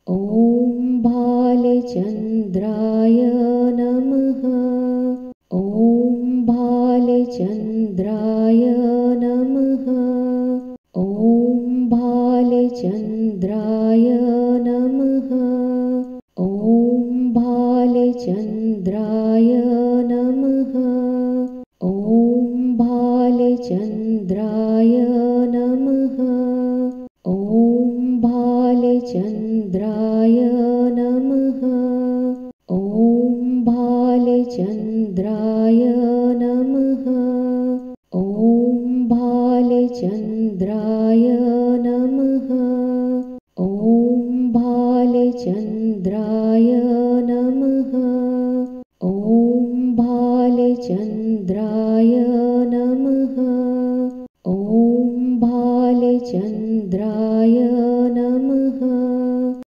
ॐ भालचन्द्राय नमः। ॐ भालचन्द्राय नमः। ॐ भालचन्द्राय नमः। ॐ भालचन्द्राय नमः। ॐ भालचन्द्राय नमः। ॐ भालचन्द्राय नमः। ॐ भालचन्द्राय नमः। ॐ भालचन्द्राय नमः। ॐ भालचन्द्राय